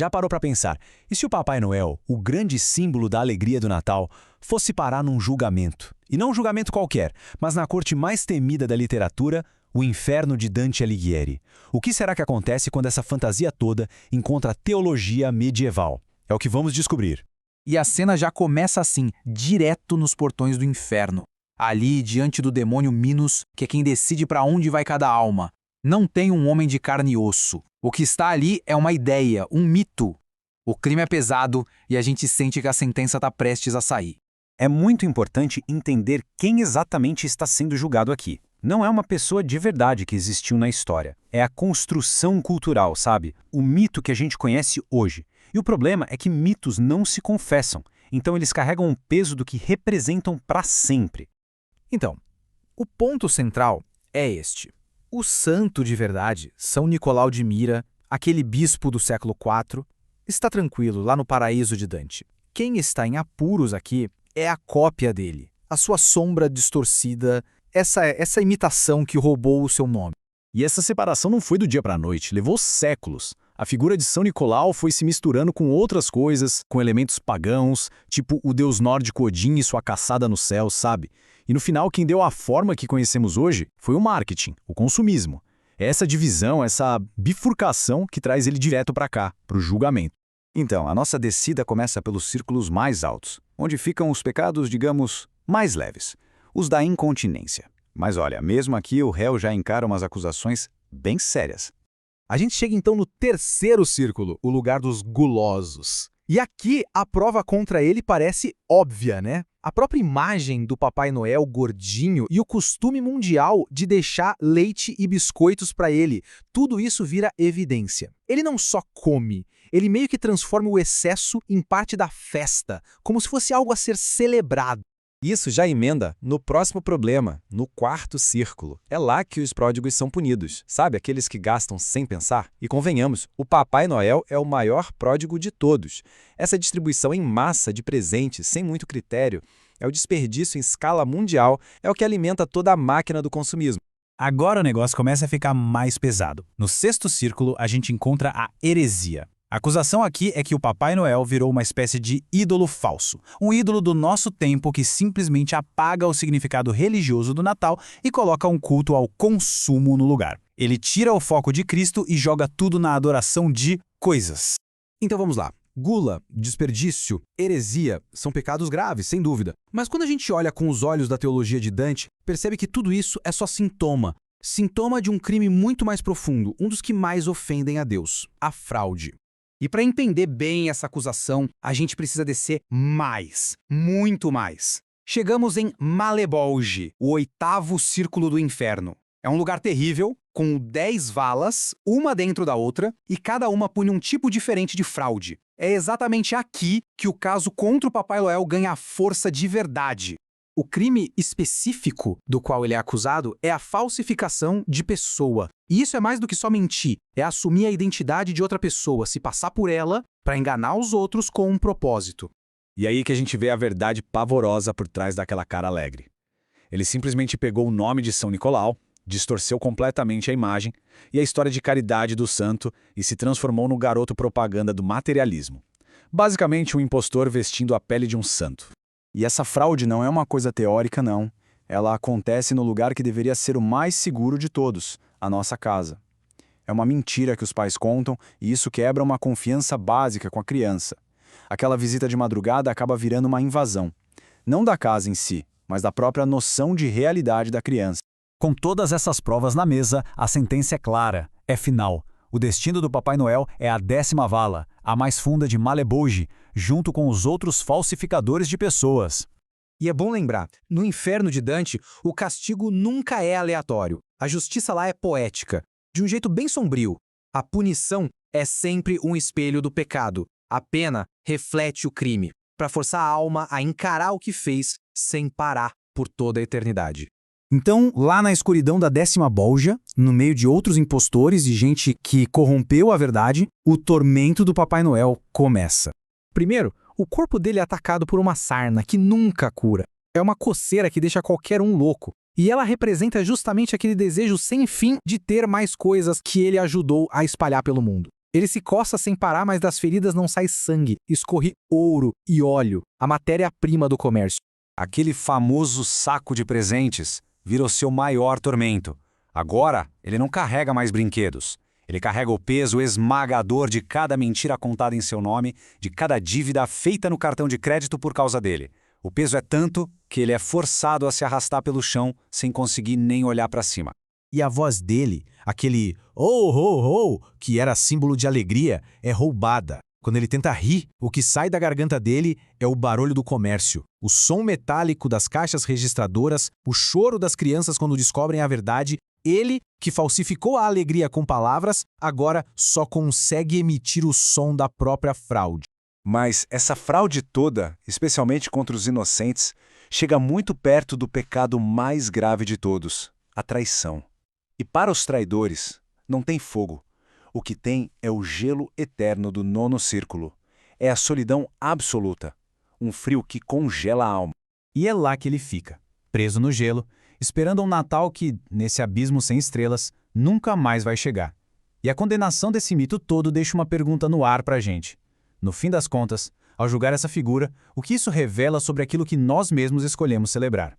Já parou para pensar, e se o Papai Noel, o grande símbolo da alegria do Natal, fosse parar num julgamento? E não um julgamento qualquer, mas na corte mais temida da literatura, o inferno de Dante Alighieri. O que será que acontece quando essa fantasia toda encontra teologia medieval? É o que vamos descobrir. E a cena já começa assim, direto nos portões do inferno. Ali, diante do demônio Minos, que é quem decide para onde vai cada alma. Não tem um homem de carne e osso. O que está ali é uma ideia, um mito. O crime é pesado e a gente sente que a sentença está prestes a sair. É muito importante entender quem exatamente está sendo julgado aqui. Não é uma pessoa de verdade que existiu na história. É a construção cultural, sabe? O mito que a gente conhece hoje. E o problema é que mitos não se confessam. Então eles carregam um peso do que representam para sempre. Então, o ponto central é este. O santo de verdade, São Nicolau de Mira, aquele bispo do século IV, está tranquilo lá no paraíso de Dante. Quem está em apuros aqui é a cópia dele, a sua sombra distorcida, essa imitação que roubou o seu nome. E essa separação não foi do dia para a noite, levou séculos. A figura de São Nicolau foi se misturando com outras coisas, com elementos pagãos, tipo o deus nórdico Odin e sua caçada no céu, sabe? E no final, quem deu a forma que conhecemos hoje foi o marketing, o consumismo. É essa divisão, essa bifurcação que traz ele direto para cá, para o julgamento. Então, a nossa descida começa pelos círculos mais altos, onde ficam os pecados, digamos, mais leves, os da incontinência. Mas olha, mesmo aqui o réu já encara umas acusações bem sérias. A gente chega então no terceiro círculo, o lugar dos gulosos. E aqui a prova contra ele parece óbvia, né? A própria imagem do Papai Noel gordinho e o costume mundial de deixar leite e biscoitos para ele, tudo isso vira evidência. Ele não só come, ele meio que transforma o excesso em parte da festa, como se fosse algo a ser celebrado. Isso já emenda no próximo problema, no quarto círculo. É lá que os pródigos são punidos. Sabe, aqueles que gastam sem pensar? E convenhamos, o Papai Noel é o maior pródigo de todos. Essa distribuição em massa de presentes, sem muito critério, é o desperdício em escala mundial, é o que alimenta toda a máquina do consumismo. Agora o negócio começa a ficar mais pesado. No sexto círculo, a gente encontra a heresia. A acusação aqui é que o Papai Noel virou uma espécie de ídolo falso. Um ídolo do nosso tempo que simplesmente apaga o significado religioso do Natal e coloca um culto ao consumo no lugar. Ele tira o foco de Cristo e joga tudo na adoração de coisas. Então vamos lá. Gula, desperdício, heresia são pecados graves, sem dúvida. Mas quando a gente olha com os olhos da teologia de Dante, percebe que tudo isso é só sintoma. Sintoma de um crime muito mais profundo, um dos que mais ofendem a Deus, a fraude. E para entender bem essa acusação, a gente precisa descer mais, muito mais. Chegamos em Malebolge, o oitavo círculo do inferno. É um lugar terrível, com 10 valas, uma dentro da outra, e cada uma pune um tipo diferente de fraude. É exatamente aqui que o caso contra o Papai Noel ganha força de verdade. O crime específico do qual ele é acusado é a falsificação de pessoa. E isso é mais do que só mentir, é assumir a identidade de outra pessoa, se passar por ela para enganar os outros com um propósito. E aí que a gente vê a verdade pavorosa por trás daquela cara alegre. Ele simplesmente pegou o nome de São Nicolau, distorceu completamente a imagem e a história de caridade do santo e se transformou no garoto propaganda do materialismo. Basicamente um impostor vestindo a pele de um santo. E essa fraude não é uma coisa teórica, não. Ela acontece no lugar que deveria ser o mais seguro de todos, a nossa casa. É uma mentira que os pais contam e isso quebra uma confiança básica com a criança. Aquela visita de madrugada acaba virando uma invasão. Não da casa em si, mas da própria noção de realidade da criança. Com todas essas provas na mesa, a sentença é clara, é final. O destino do Papai Noel é a 10ª vala, a mais funda de Malebolge, junto com os outros falsificadores de pessoas. E é bom lembrar, no inferno de Dante, o castigo nunca é aleatório. A justiça lá é poética, de um jeito bem sombrio. A punição é sempre um espelho do pecado. A pena reflete o crime, para forçar a alma a encarar o que fez sem parar por toda a eternidade. Então, lá na escuridão da 10ª Bolgia, no meio de outros impostores e gente que corrompeu a verdade, o tormento do Papai Noel começa. Primeiro, o corpo dele é atacado por uma sarna que nunca cura. É uma coceira que deixa qualquer um louco. E ela representa justamente aquele desejo sem fim de ter mais coisas que ele ajudou a espalhar pelo mundo. Ele se coça sem parar, mas das feridas não sai sangue, escorre ouro e óleo, a matéria-prima do comércio. Aquele famoso saco de presentes virou seu maior tormento. Agora, ele não carrega mais brinquedos. Ele carrega o peso esmagador de cada mentira contada em seu nome, de cada dívida feita no cartão de crédito por causa dele. O peso é tanto que ele é forçado a se arrastar pelo chão sem conseguir nem olhar para cima. E a voz dele, aquele oh, oh, oh, que era símbolo de alegria, é roubada. Quando ele tenta rir, o que sai da garganta dele é o barulho do comércio, o som metálico das caixas registradoras, o choro das crianças quando descobrem a verdade. Ele, que falsificou a alegria com palavras, agora só consegue emitir o som da própria fraude. Mas essa fraude toda, especialmente contra os inocentes, chega muito perto do pecado mais grave de todos, a traição. E para os traidores, não tem fogo. O que tem é o gelo eterno do nono círculo. É a solidão absoluta, um frio que congela a alma. E é lá que ele fica, preso no gelo, esperando um Natal que, nesse abismo sem estrelas, nunca mais vai chegar. E a condenação desse mito todo deixa uma pergunta no ar pra gente. No fim das contas, ao julgar essa figura, o que isso revela sobre aquilo que nós mesmos escolhemos celebrar?